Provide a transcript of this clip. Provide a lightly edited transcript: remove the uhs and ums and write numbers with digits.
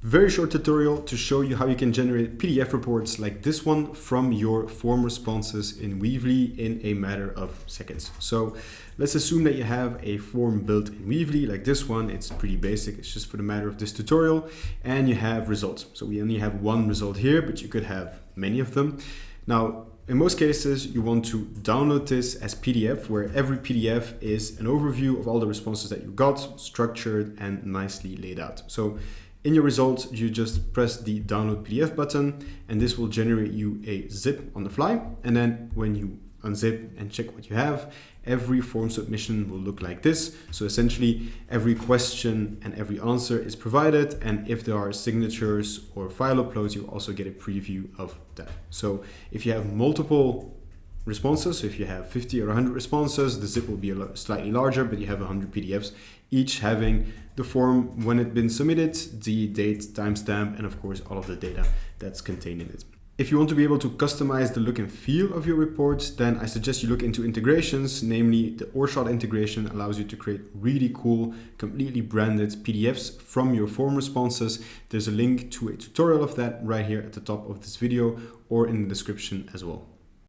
Very short tutorial to show you how you can generate PDF reports like this one from your form responses in Weebly in a matter of seconds. So let's assume that you have a form built in Weebly like this one. It's pretty basic. It's just for the matter of this tutorial, and you have results. So we only have one result here, but you could have many of them. Now, in most cases, you want to download this as PDF, where every PDF is an overview of all the responses that you got, structured and nicely laid out. So in your results, you just press the download PDF button, and this will generate you a zip on the fly. And then when you unzip and check what you have, every form submission will look like this. So essentially, every question and every answer is provided. And if there are signatures or file uploads, you also get a preview of that. So if you have multiple responses, so if you have 50 or 100 responses, the zip will be slightly larger, but you have 100 PDFs, each having the form when it's been submitted, the date, timestamp, and of course all of the data that's contained in it. If you want to be able to customize the look and feel of your reports, then I suggest you look into integrations, namely the Oarshot integration allows you to create really cool, completely branded PDFs from your form responses. There's a link to a tutorial of that right here at the top of this video or in the description as well.